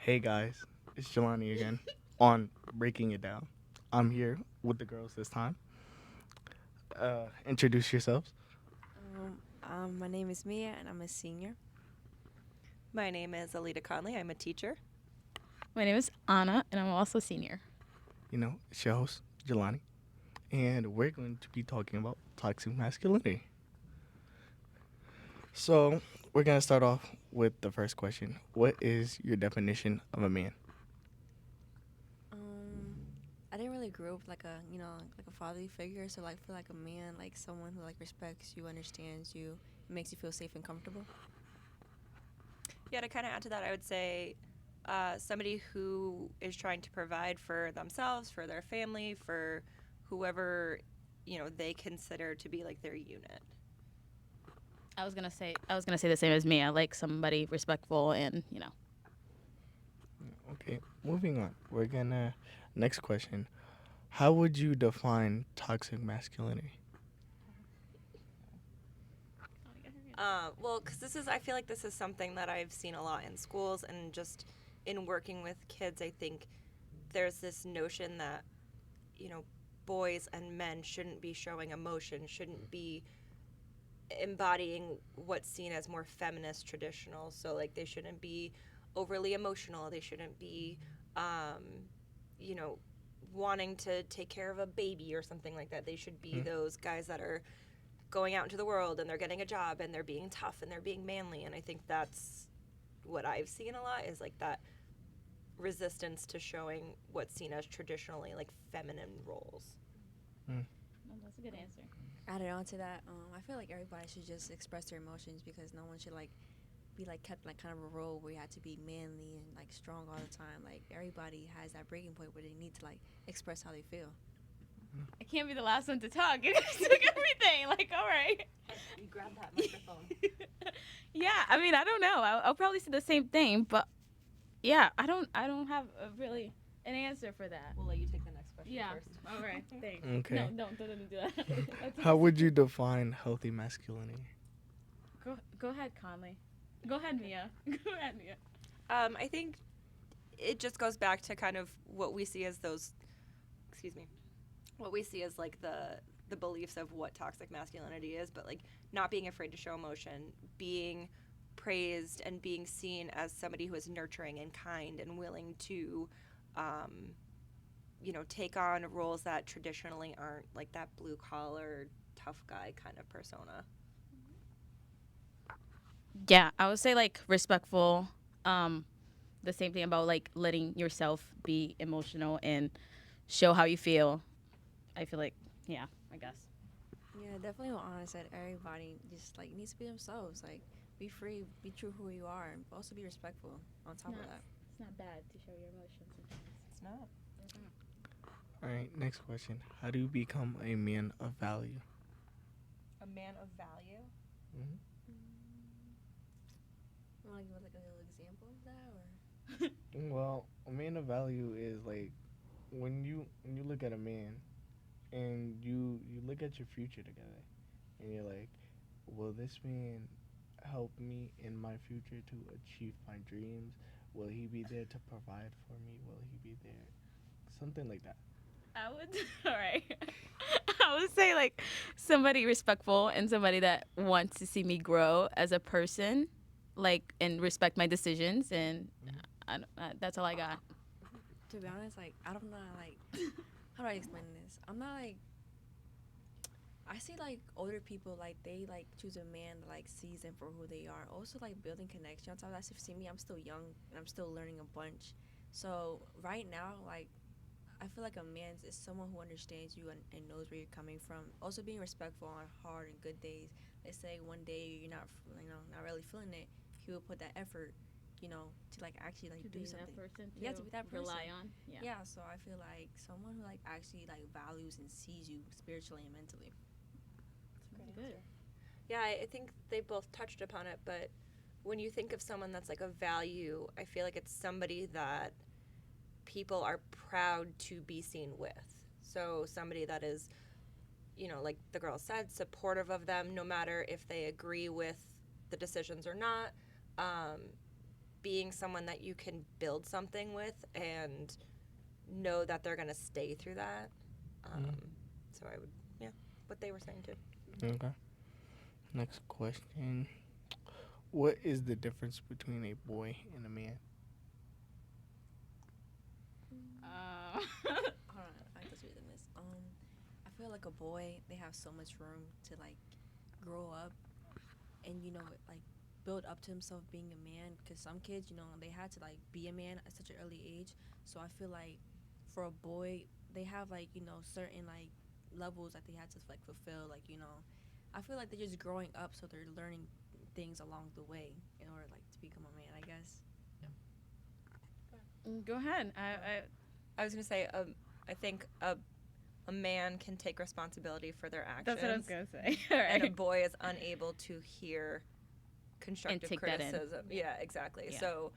Hey guys, it's Jelani again on Breaking It Down. I'm here with the girls this time. Introduce yourselves. My name is Mia, and I'm a senior. My name is Alita Conley. I'm a teacher. My name is Anna, and I'm also senior. It's your host, Jelani, and we're going to be talking about toxic masculinity. So, we're going to start off with the first question. What is your definition of a man? Um, I didn't really grow up like like a fatherly figure, so like feel like a man, like someone who like respects you, understands you, makes you feel safe and comfortable. Yeah, to kind of add to that, I would say somebody who is trying to provide for themselves, for their family, for whoever they consider to be like their unit. I was gonna say the same as Mia, like somebody respectful and Okay, moving on. Next question. How would you define toxic masculinity? Well, because I feel like this is something that I've seen a lot in schools and just in working with kids. I think there's this notion that you know boys and men shouldn't be showing emotion, shouldn't be embodying what's seen as more feminist traditional. So like they shouldn't be overly emotional. They shouldn't be, um, you know, wanting to take care of a baby or something like that. They should be Hmm? those guys that are going out into the world and they're getting a job and they're being tough and they're being manly. And I think that's what I've seen a lot is like that resistance to showing what's seen as traditionally like feminine roles. Hmm. no, that's a good answer. Added on to that, I feel like everybody should just express their emotions because no one should like be like kept like kind of a role where you have to be manly and like strong all the time. Like everybody has that breaking point where they need to like express how they feel. I can't be the last one to talk. You guys took everything. Like, all right. You grab that microphone. Yeah, I mean, I don't know. I'll probably say the same thing, but yeah, I don't have a really an answer for that. We'll let you take the next question Yeah. first. All right. Thanks. No, Okay. don't do that. How would you define healthy masculinity? Go ahead, Conley. Go ahead, Mia. Go ahead, Mia. I think it just goes back to kind of what we see as those, excuse me, what we see as like the beliefs of what toxic masculinity is, but like not being afraid to show emotion, being praised and being seen as somebody who is nurturing and kind and willing to, um, take on roles that traditionally aren't like that blue collar tough guy kind of persona. Yeah, I would say like respectful. Um, the same thing about like letting yourself be emotional and show how you feel. I feel like, yeah, I guess. Yeah, definitely what Anna said. Everybody just like needs to be themselves. Like be free, be true who you are, and also be respectful on It's top of not that. it's not bad to show your emotions sometimes. It's not. All right, next question. How do you become a man of value? A man of value. Hmm. You want to give like a little example of that, or Well, a man of value is like when you look at a man and you look at your future together and you're like, will this man help me in my future to achieve my dreams? Will he be there to provide for me? Will he be there? Something like that. I would all right. I would say like somebody respectful and somebody that wants to see me grow as a person, like and respect my decisions and Hmm. that's all I got. to be honest, like I don't know, like how do I explain this? I'm not like I see like older people like they like choose a man that like sees them for who they are. Also like building connection. On top of that, see me, I'm still young and I'm still learning a bunch. So right now, like I feel like a man is someone who understands you and knows where you're coming from. Also being respectful on hard and good days. Let's say one day you're not not really feeling it, he will put that effort, to like actually like To do be that something. person You have to to be that person. rely on. Yeah. Yeah, so I feel like someone who like actually like values and sees you spiritually and mentally. That's a great That's good. answer. Yeah, I think they both touched upon it, but when you think of someone that's like a value, I feel like it's somebody that people are proud to be seen with. So somebody that is, like the girl said, supportive of them no matter if they agree with the decisions or not. Um, being someone that you can build something with and know that they're going to stay through that. So I would, yeah, what they were saying too. Okay. Next question. What is the difference between a boy and a man? Hold on, I just reading this. I feel like a boy, they have so much room to like grow up, and like build up to himself being a man. Cause some kids, they had to like be a man at such an early age. So I feel like for a boy, they have like certain like levels that they had to like fulfill. Like I feel like they're just growing up, so they're learning things along the way in order like to become a man, I guess. Go ahead. I was going to say, I think a man can take responsibility for their actions. That's what I was gonna say. All And a right. boy is unable to hear constructive take that in. criticism. Yeah, exactly. Yeah. So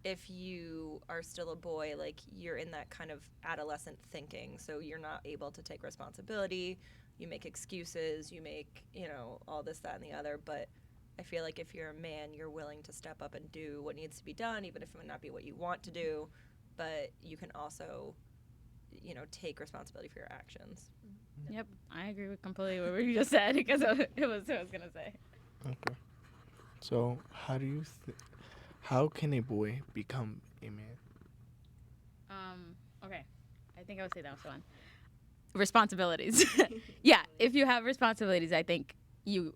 if you are still a boy, like you're in that kind of adolescent thinking, so you're not able to take responsibility. You make excuses. You make all this, that, and the other. But I feel like if you're a man, you're willing to step up and do what needs to be done, even if it might not be what you want to do. But you can also take responsibility for your actions. Yep, I agree with completely what you just said because it was what I was gonna say. Okay. So, how can a boy become a man? Okay, I think I would say that was one. Responsibilities. Yeah, if you have responsibilities, I think you,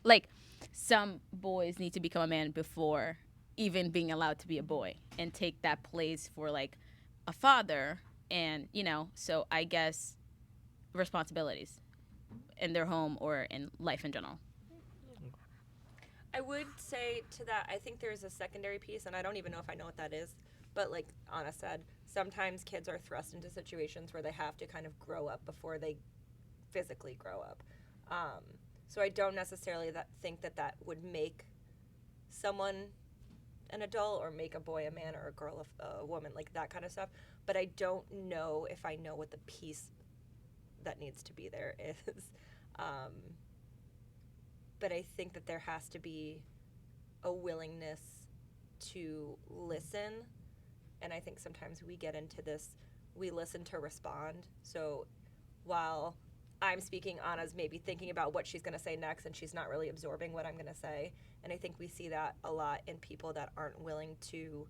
like, some boys need to become a man before even being allowed to be a boy and take that place for like a father, and so I guess responsibilities in their home or in life in general. I would say to that, I think there's a secondary piece, and I don't even know if I know what that is. But like Anna said, sometimes kids are thrust into situations where they have to kind of grow up before they physically grow up. So I don't necessarily think that would make someone an adult or make a boy a man or a girl a woman, like that kind of stuff. But I don't know if I know what the piece that needs to be there is. But I think that there has to be a willingness to listen. And I think sometimes we get into this, we listen to respond. So while I'm speaking, Anna's maybe thinking about what she's going to say next, and she's not really absorbing what I'm going to say. And I think we see that a lot in people that aren't willing to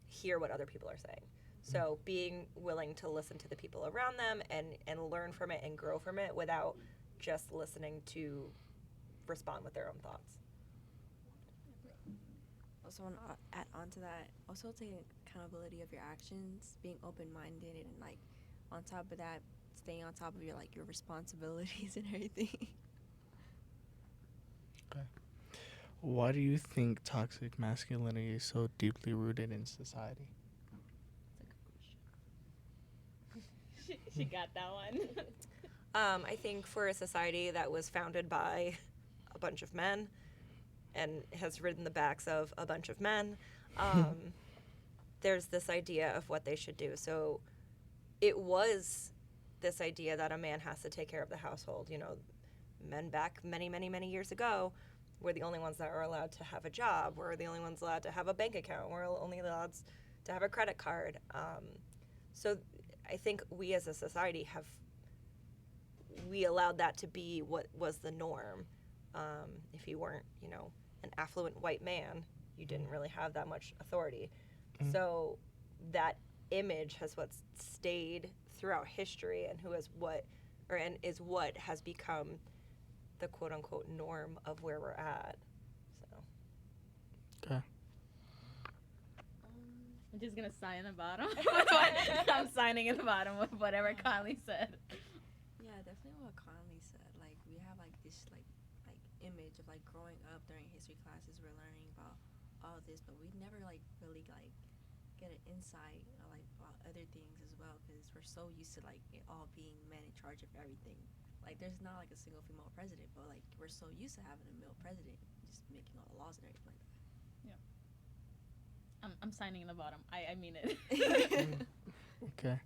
hear what other people are saying. So being willing to listen to the people around them and learn from it and grow from it without just listening to respond with their own thoughts. Also, want to add on to that, also taking accountability of your actions, being open-minded, and like on top of that, staying on top of your like your responsibilities and everything. Okay. Why do you think toxic masculinity is so deeply rooted in society? She got that one. I think for a society that was founded by a bunch of men and has ridden the backs of a bunch of men, there's this idea of what they should do. So it was this idea that a man has to take care of the household. Men back many, many, many years ago were the only ones that were allowed to have a job. We're the only ones allowed to have a bank account. We're only allowed to have a credit card. So I think we as a society we allowed that to be what was the norm. If you weren't, an affluent white man, you didn't really have that much authority. Mm-hmm. So that image has what's stayed throughout history and is what has become the quote unquote norm of where we're at. So. Okay. I'm just gonna sign in the bottom. I'm signing in the bottom with whatever Conley said. Yeah, definitely what Conley said. Like we have like this like image of like growing up during history classes, we're learning about all this, but we never like really like get an insight like about other things as well, because we're so used to like it all being men in charge of everything. Like there's not like a single female president, but like we're so used to having a male president just making all the laws and everything like that. I'm signing in the bottom. I mean it. Okay.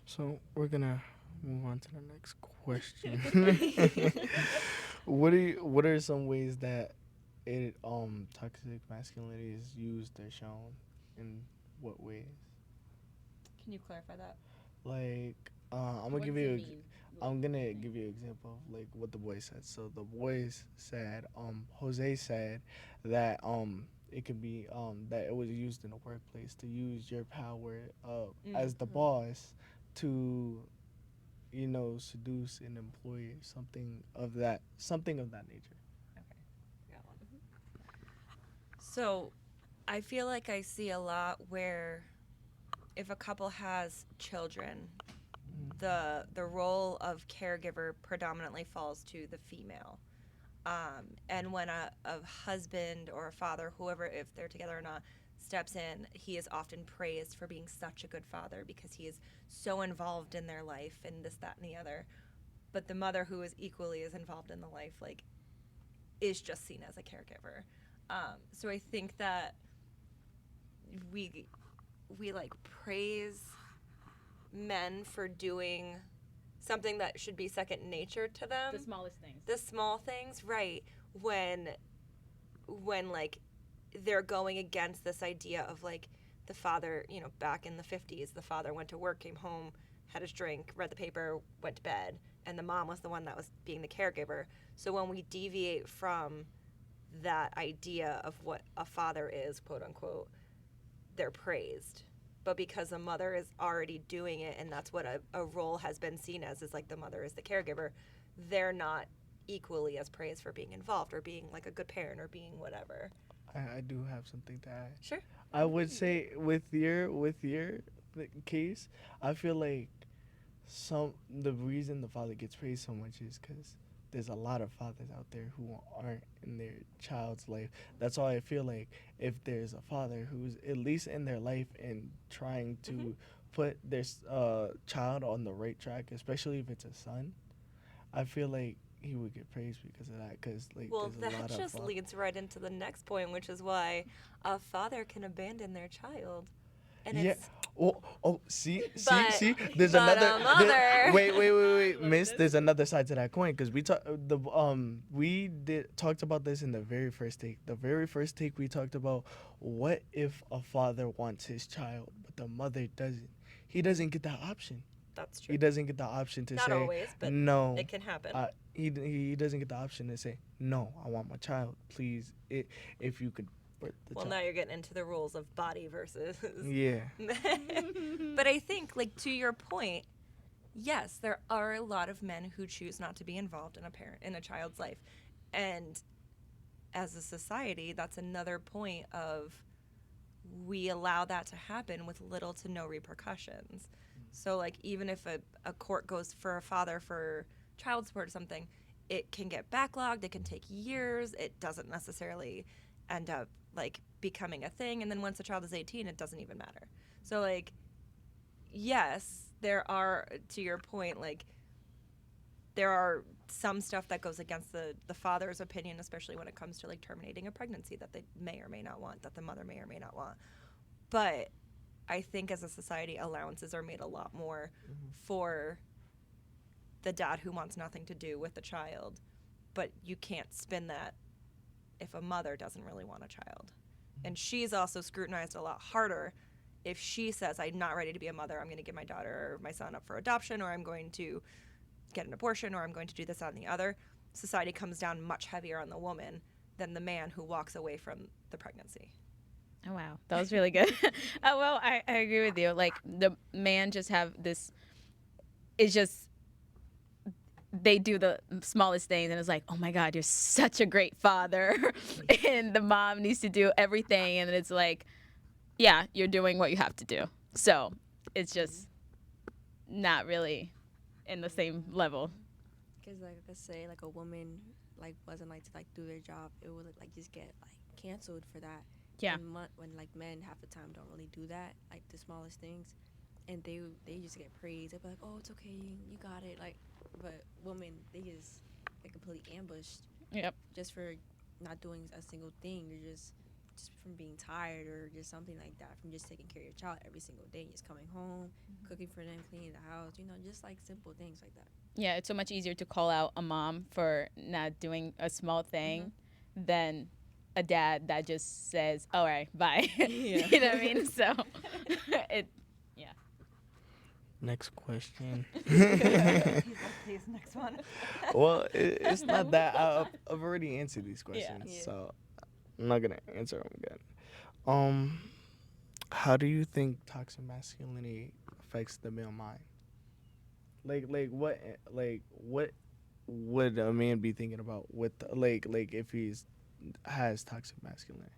So we're gonna move on to the next question. What are some ways that it toxic masculinity is used or shown in what ways? Can you clarify that? Like, What does it mean? I'm gonna give you an example of like what the boys said. So the boys said, Jose said that it could be that it was used in the workplace to use your power as the boss to, you know, seduce an employee, something of that nature. Got one. So, I feel like I see a lot where if a couple has children, the role of caregiver predominantly falls to the female. And when a husband or a father, whoever, if they're together or not, steps in, he is often praised for being such a good father because he is so involved in their life and this, that, and the other. But the mother, who is equally as involved in the life, like, is just seen as a caregiver. So I think that we like praise men for doing something that should be second nature to them. The smallest things. The small things, right? When like they're going against this idea of like the father, you know, back in the 50s, the father went to work, came home, had his drink, read the paper, went to bed, and the mom was the one that was being the caregiver. So when we deviate from that idea of what a father is, quote unquote, they're praised. But because the mother is already doing it, and that's what a role has been seen as, is like the mother is the caregiver, they're not equally as praised for being involved or being like a good parent or being whatever. I do have something to add. Sure. I would say with your case, I feel like the reason the father gets praised so much is because there's a lot of fathers out there who aren't in their child's life. That's why I feel like if there's a father who's at least in their life and trying to put their child on the right track, especially if it's a son, I feel like he would get praised because of that. Because like, Well, there's a that lot just of leads right into the next point, which is why a father can abandon their child. And yeah. it's See. But- There's but another. a mother- Wait, Miss. There's another side to that coin because we talked about this in the very first take. The very first take we talked about what if a father wants his child but the mother doesn't. He doesn't get that option. that's true. He doesn't get the option to Not say always, but no. it can happen. He doesn't get the option to say no. I want my child. Please, if you could birth the Well, child. now you're getting into the rules of body versus. Yeah. But I think, like, to your point, yes, there are a lot of men who choose not to be involved in a child's life, and as a society, that's another point of we allow that to happen with little to no repercussions. So, like, even if a court goes for a father for child support or something, it can get backlogged. It can take years. It doesn't necessarily end up like becoming a thing. And then once the child is 18, it doesn't even matter. So, like, yes, there are, to your point, like, there are some stuff that goes against the father's opinion, especially when it comes to like terminating a pregnancy that they may or may not want, that the mother may or may not want. But I think as a society, allowances are made a lot more for the dad who wants nothing to do with the child. But you can't spin that if a mother doesn't really want a child. And she's also scrutinized a lot harder if she says, I'm not ready to be a mother, I'm going to give my daughter or my son up for adoption, or I'm going to get an abortion, or I'm going to do this, that, and the other. Society comes down much heavier on the woman than the man who walks away from the pregnancy. Oh, wow. That was really good. Oh, well, I agree with you. Like, the man just have this, it's just, they do the smallest things, and it's like, oh my God, you're such a great father. And the mom needs to do everything. And it's like, yeah, you're doing what you have to do. So it's just not really in the same level. Because, like, let's say, like, a woman, like, wasn't, like, to, like, do their job, it would, like, just get, like, canceled for that. Yeah. And when, like, men half the time don't really do that, like, the smallest things, and they just get praised. They'll be like, oh, it's okay, you got it. Like, but women, they just get completely ambushed. Yep. Just for not doing a single thing, or just from being tired, or just something like that, from just taking care of your child every single day, just coming home, cooking for them, cleaning the house, you know, just like simple things like that. Yeah, it's so much easier to call out a mom for not doing a small thing than a dad that just says, "All right, bye." Yeah. You know what I mean? So it Next question. He's like, please, next one. Well, it's not that. I've already answered these questions, Yeah. so I'm not gonna answer them again. Um, how do you think toxic masculinity affects the male mind? What would a man be thinking about with if he's has toxic masculinity?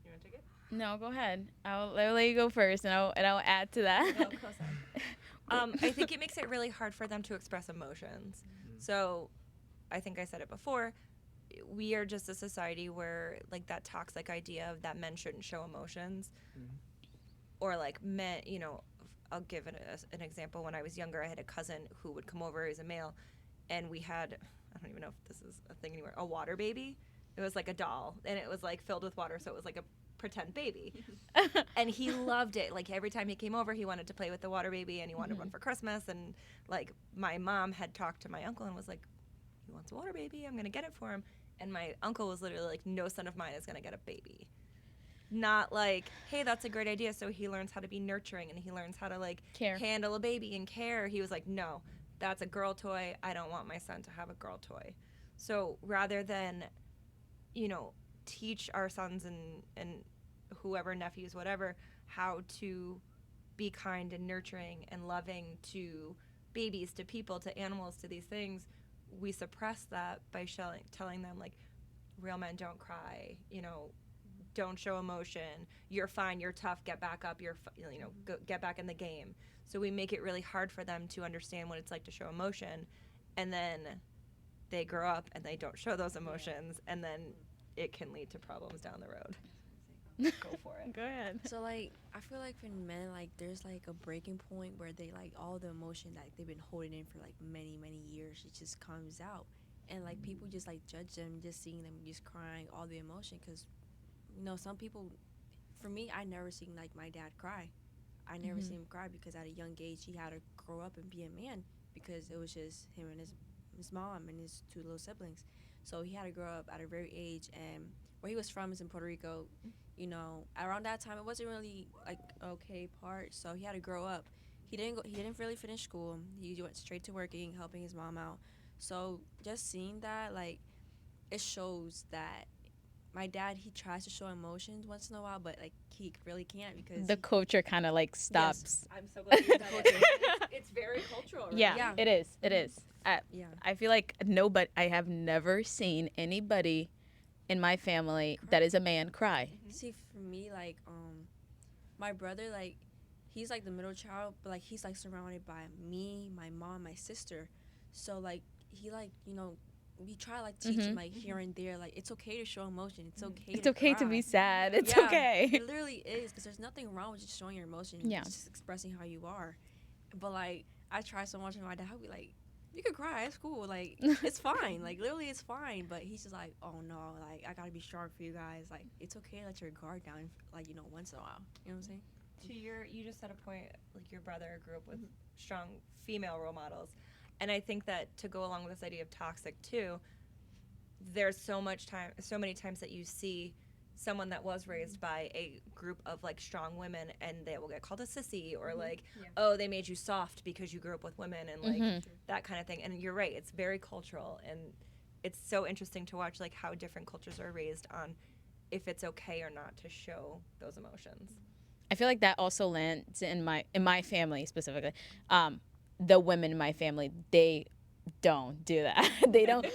You want to take it? no, go ahead. I'll let you go first, and I'll add to that. Go co-sign. I think it makes it really hard for them to express emotions. So, I think I said it before. We are just a society where like that toxic idea of that men shouldn't show emotions, or like men. I'll give an example. When I was younger, I had a cousin who would come over as a male, and we had, I don't even know if this is a thing anymore, a water baby. It was like a doll, and it was like filled with water, so it was like a pretend baby. And he loved it. Like every time he came over, he wanted to play with the water baby, and he wanted one for Christmas. And like my mom had talked to my uncle and was like, he wants a water baby, I'm gonna get it for him. And my uncle was literally like, no son of mine is gonna get a baby. Not like, hey, that's a great idea, so he learns how to be nurturing and he learns how to like Care. handle a baby and care. He was like, no, that's a girl toy. I don't want my son to have a girl toy. So rather than, teach our sons and whoever, nephews, whatever, how to be kind and nurturing and loving to babies, to people, to animals, to these things, we suppress that by telling them like, real men don't cry, don't show emotion, you're fine, you're tough, get back up, get back in the game. So we make it really hard for them to understand what it's like to show emotion, and then they grow up and they don't show those emotions, and then it can lead to problems down the road. Go for it. Go ahead. So like I feel like for men, like there's like a breaking point where they like all the emotion that they've been holding in for like many years, it just comes out, and like people just like judge them just seeing them just crying all the emotion, because some people, for me, I never seen like my dad cry. I never seen him cry because at a young age he had to grow up and be a man, because it was just him and his mom and his two little siblings. So he had to grow up at a very age, and where he was from is in Puerto Rico. Around that time it wasn't really like okay part, so he had to grow up. He didn't really finish school. He went straight to working, helping his mom out. So just seeing that, like, it shows that my dad, he tries to show emotions once in a while, but like he really can't, because The culture kind of like stops. I'm so glad you said it. It's very cultural, right? Yeah, Yeah. it is. It is. yeah. I feel like I have never seen anybody in my family that is a man cry. See, for me, like, my brother, like, he's like the middle child, but like he's like surrounded by me, my mom, my sister. So like he like we try to like teach him like here and there, like it's okay to show emotion. It's okay. It's okay to cry. be sad. It's Yeah, okay. It literally is, because there's nothing wrong with just showing your emotion. Yeah. Just expressing how you are. But like I try so much, and my dad would be like, "You can cry. It's cool. Like it's fine. Like literally, it's fine." But he's just like, "Oh no. Like I gotta be strong for you guys. Like it's okay to let your guard down. Like once in a while. You know what I'm saying?" You just said a point, like your brother grew up with strong female role models, and I think that to go along with this idea of toxic too, there's so many times that you see someone that was raised by a group of like strong women, and they will get called a sissy, or like, oh, they made you soft because you grew up with women, and like that kind of thing. And you're right, it's very cultural, and it's so interesting to watch like how different cultures are raised on if it's okay or not to show those emotions. I feel like that also lands in my family specifically. The women in my family, they don't do that. they don't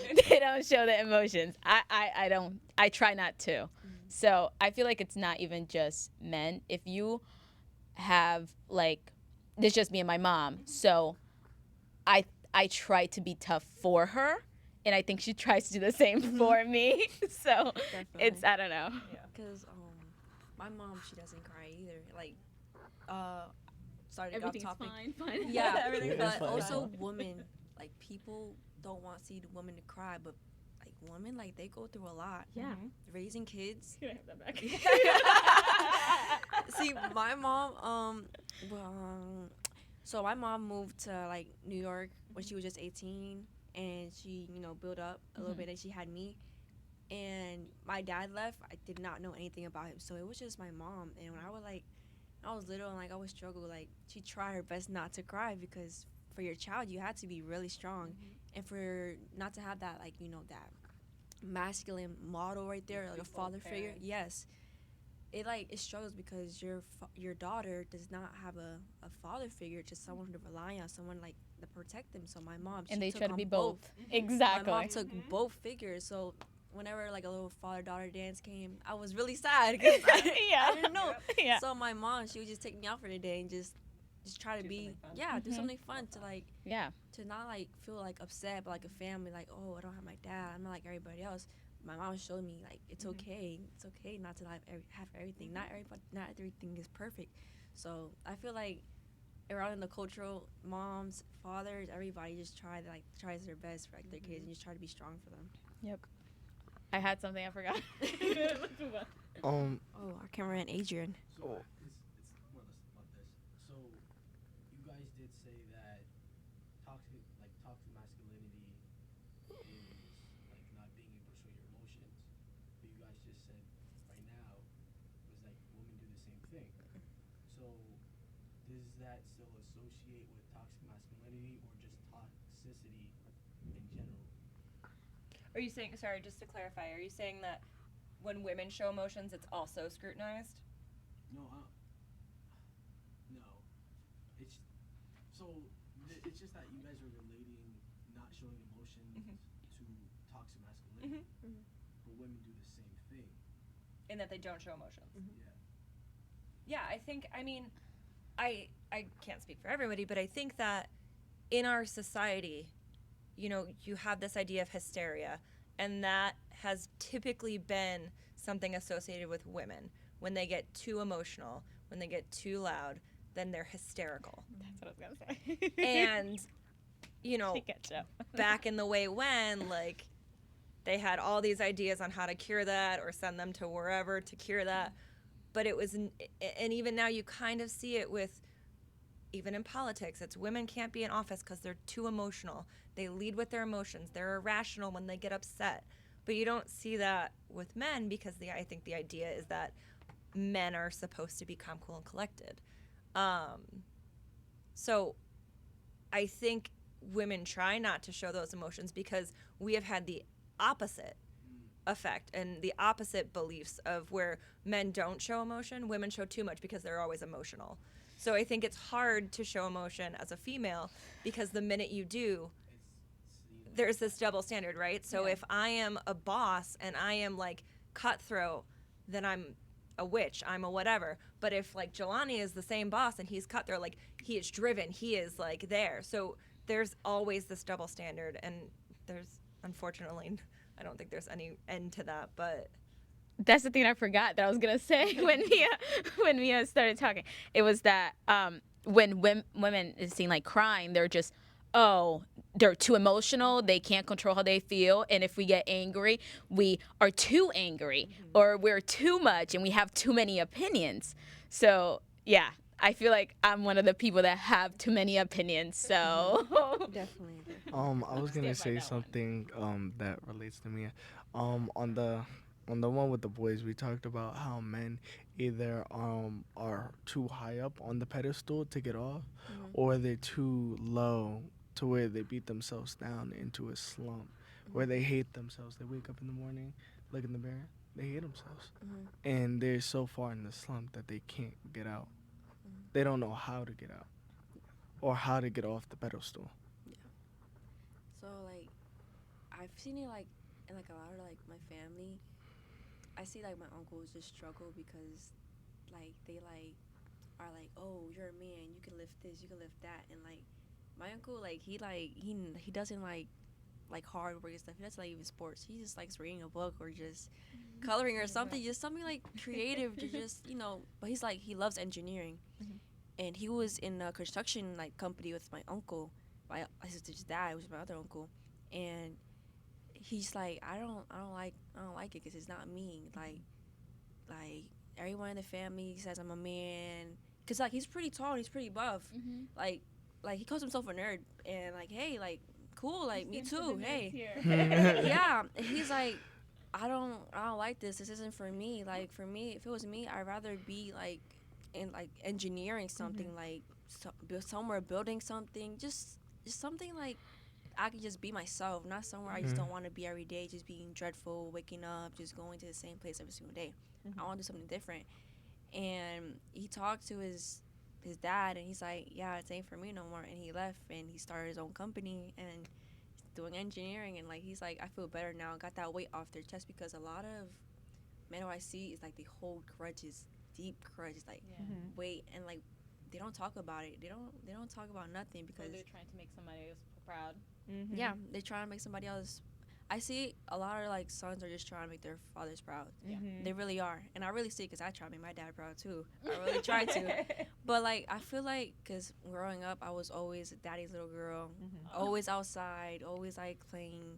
show the emotions. I try not to. So I feel like it's not even just men. If you have like, it's just me and my mom. So I try to be tough for her, and I think she tries to do the same for me. So it's, I don't know. Because my mom, she doesn't cry either. Like sorry to Everything's go off topic. fine. Yeah, Everything's but fine. also women, like people don't want to see the women to cry, but like women, like they go through a lot. Yeah. Raising kids. Can I have that back? See, my mom, so my mom moved to like New York when she was just 18, and she, built up a little bit, and she had me. And my dad left. I did not know anything about him, so it was just my mom. And when I was little and like I would struggle. Like she tried her best not to cry because for your child you had to be really strong, and for not to have that like that masculine model right there, like a father figure. Yes, it struggles because your daughter does not have a father figure, just someone to rely on, someone like to protect them. So my mom, And she they took try to on be both. My mom Exactly. took both figures. So whenever like a little father daughter dance came, I was really sad because Yeah. I didn't know. Yeah. So my mom, she would just take me out for the day and just try to Do be something fun. do Mhm. something fun to like Yeah. to not like feel like upset, but like a family, like, oh, I don't have my dad, I'm not like everybody else. My mom showed me like it's okay, it's okay not to have everything. Not everything is perfect. So I feel like around in the cultural, moms, fathers, everybody just tries their best for like their kids and just try to be strong for them. Yep. I had something I forgot. Let's move on. Oh, our cameraman Adrian. Oh. It's more or less about this. So you guys did say that toxic masculinity is like not being able to show your emotions. But you guys just said right now was like women do the same thing. So does that still associate with toxic masculinity or just toxicity in general? Are you saying, sorry, just to clarify, are you saying that when women show emotions, it's also scrutinized? No, no. It's so it's just that you guys are relating not showing emotions to toxic masculinity, but women do the same thing. In that they don't show emotions. Yeah. Yeah, I think, I mean, I can't speak for everybody, but I think that in our society, you have this idea of hysteria, and that has typically been something associated with women. When they get too emotional, when they get too loud, then they're hysterical. That's what I was gonna say. And, She gets up. back in the way when, like, they had all these ideas on how to cure that or send them to wherever to cure that. But it was, and even now you kind of see it with, even in politics, it's women can't be in office because they're too emotional. They lead with their emotions. They're irrational when they get upset. But you don't see that with men because I think the idea is that men are supposed to be calm, cool, and collected. So I think women try not to show those emotions because we have had the opposite effect and the opposite beliefs of where men don't show emotion, women show too much because they're always emotional. So I think it's hard to show emotion as a female because the minute you do, there's this double standard, right? So if I am a boss and I am like cutthroat, then I'm a witch, I'm a whatever. But if like Jelani is the same boss and he's cutthroat, like he is driven, he is like there. So there's always this double standard, and there's unfortunately, I don't think there's any end to that, but That's the thing I forgot that I was gonna say when Mia started talking. It was that when women is seen like crying, they're just they're too emotional. They can't control how they feel, and if we get angry, we are too angry, or we're too much, and we have too many opinions. So yeah, I feel like I'm one of the people that have too many opinions. So Definitely. I was gonna Stand by say that one. something that relates to me. On the one with the boys, we talked about how men either are too high up on the pedestal to get off, or they're too low to where they beat themselves down into a slump, where they hate themselves. They wake up in the morning, look in the mirror, they hate themselves, and they're so far in the slump that they can't get out. They don't know how to get out or how to get off the pedestal. So like I've seen it like in like a lot of like my family. I see like my uncles just struggle because like they like are like, oh, you're a man, you can lift this, you can lift that, and like my uncle he doesn't like hard work and stuff. He doesn't like even sports. He just likes reading a book or just coloring or something, just something like creative to just But he's like he loves engineering, and he was in a construction like company with my uncle, my sister's dad, which is my other uncle, and he's like I don't like it because it's not me. Like everyone in the family says I'm a man because like he's pretty tall, he's pretty buff, like he calls himself a nerd, and like hey like cool, like me too, hey. Yeah, he's like I don't like this. This isn't for me. Like for me, if it was me, I'd rather be like in like engineering something, like somewhere building something, just something like I could just be myself, not somewhere I just don't want to be every day, just being dreadful, waking up, just going to the same place every single day. I want to do something different. And he talked to his dad, and he's like, yeah, it ain't for me no more. And he left, and he started his own company and doing engineering. And like he's like, I feel better now. Got that weight off their chest, because a lot of men who I see is like they hold grudges, deep grudges, like weight, and like they don't talk about it. They don't talk about nothing because they're trying to make somebody else proud. yeah, they're trying to make somebody else. I see a lot of like sons are just trying to make their fathers proud. They really are, and I really see it because I try to make my dad proud too. I really try to, but like I feel like because growing up, I was always daddy's little girl, always outside, always like playing,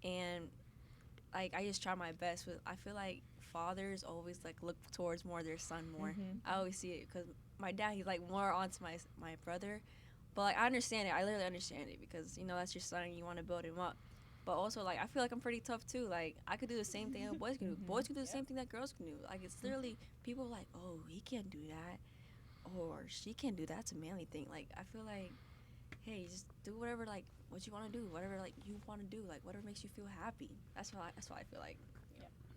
and like I just try my best. But I feel like fathers always like look towards more their son more. I always see it because my dad, he's like more onto my brother, but like I understand it. I literally understand it because that's your son and you want to build him up. But also, like, I feel like I'm pretty tough, too. Like, I could do the same thing that boys can do. Boys can do the same thing that girls can do. Like, it's literally, people are like, oh, he can't do that. Or she can't do that. It's a manly thing. Like, I feel like, hey, just do whatever, like, what you want to do. Whatever, like, you want to do. Like, whatever makes you feel happy. That's what I feel like.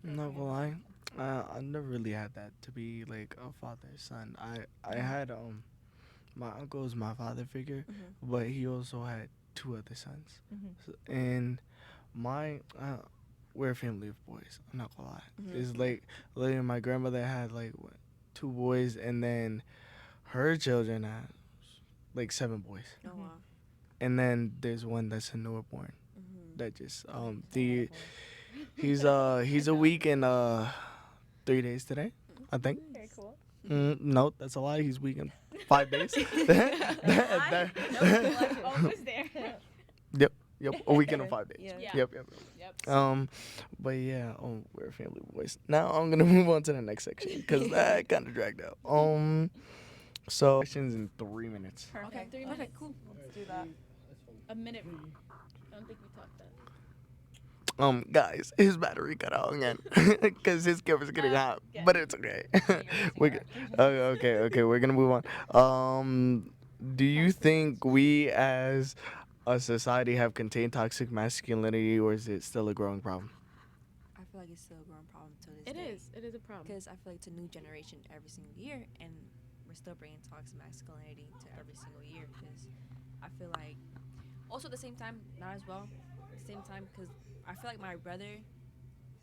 I'm not gonna lie, I never really had that to be like a father son. I had my uncle was my father figure, but he also had two other sons, and my we're a family of boys. I'm not gonna lie. It's like literally my grandmother had like what, two boys, and then her children had like seven boys, Oh, wow. and then there's one that's a newborn that just he's a week and 3 days today, I think. Very cool. No, that's a lie. He's weak in 5 days. Almost there. Yep, a week and 5 days. Yeah. Yep. Yep. But yeah, we're a family of boys. Now I'm gonna move on to the next section because that kind of dragged out. So questions in 3 minutes. Perfect. Okay, 3 minutes. Okay, cool. Let's do that. A minute. I don't think we talked that. Guys, his battery cut out again because his camera's getting hot, yeah. but it's okay. We're good. Okay, we're gonna move on. Do you think we as a society have contained toxic masculinity, or is it still a growing problem? I feel like it's still a growing problem to this It day. is. It is a problem. Because I feel like it's a new generation every single year, and we're still bringing toxic masculinity to every single year. Because I feel like, also at the same time, not as well. At the same time, because I feel like my brother,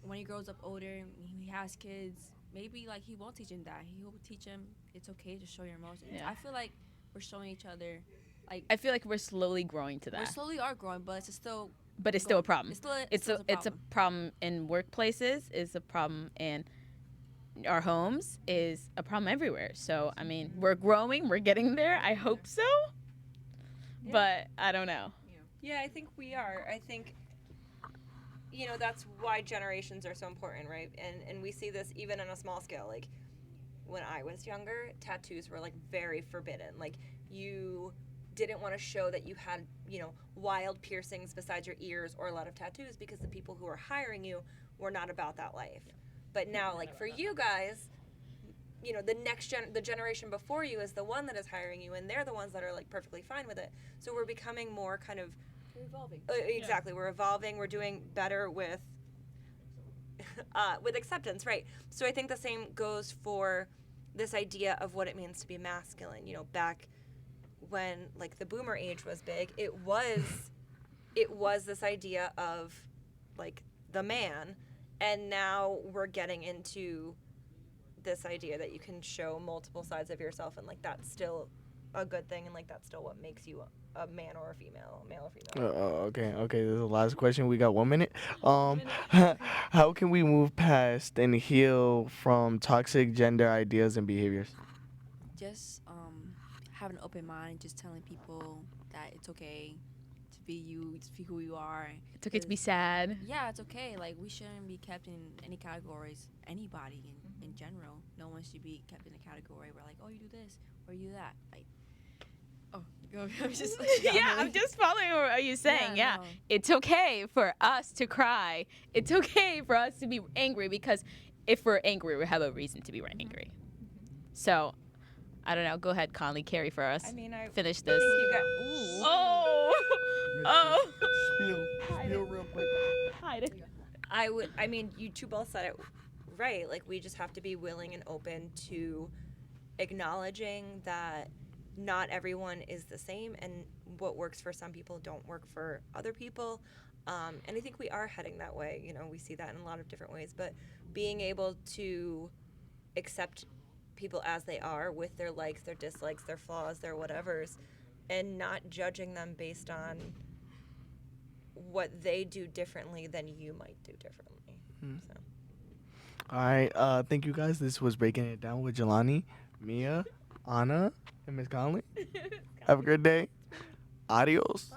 when he grows up older, he has kids. Maybe like he won't teach him that. He will teach him it's okay to show your emotions. Yeah. I feel like we're showing each other, like I feel like we're slowly growing to we that. slowly are growing, but it's still But it's still a problem. It's a problem in workplaces. It's a problem in our homes. Is a problem everywhere. So I mean, we're growing. We're getting there. I hope so. Yeah. But I don't know. Yeah, I think we are. I think, that's why generations are so important, right? And we see this even on a small scale. Like, when I was younger, tattoos were, like, very forbidden. Like, you didn't want to show that you had, wild piercings besides your ears or a lot of tattoos because the people who were hiring you were not about that life. But now, like, for you guys, the generation before you is the one that is hiring you, and they're the ones that are, like, perfectly fine with it. So we're becoming more kind of... We're evolving. Exactly. We're evolving. We're doing better with acceptance, right? So I think the same goes for this idea of what it means to be masculine. Back when, like, the boomer age was big, it was this idea of, like, the man, and now we're getting into this idea that you can show multiple sides of yourself, and, like, that's still a good thing, and, like, that's still what makes you a man or a female, male or female. Okay. This is the last question. We got 1 minute. How can we move past and heal from toxic gender ideas and behaviors? Just have an open mind, just telling people that it's okay to be you, to be who you are. It's okay to be sad. Yeah, it's okay. Like, we shouldn't be kept in any categories. Anybody in general, no one should be kept in a category where, like, oh, you do this or you do that. Like, oh, I'm just Yeah, I'm just following what you're saying. Yeah, no. it's okay for us to cry. It's okay for us to be angry because if we're angry, we have a reason to be angry. So, I don't know. Go ahead, Conley, carry for us. I mean, I Finish think this. you got. Ooh. Oh, oh. Spill real quick. Hide it. I mean, you two both said it right. Like, we just have to be willing and open to acknowledging that not everyone is the same, and what works for some people don't work for other people. And I think we are heading that way. You know, we see that in a lot of different ways. But being able to accept people as they are, with their likes, their dislikes, their flaws, their whatevers, and not judging them based on what they do differently than you might do differently. So. All right. Thank you guys. This was Breaking It Down with Jelani, Mia, Anna, and Miss Conley. Have a good day. Adios. Bye.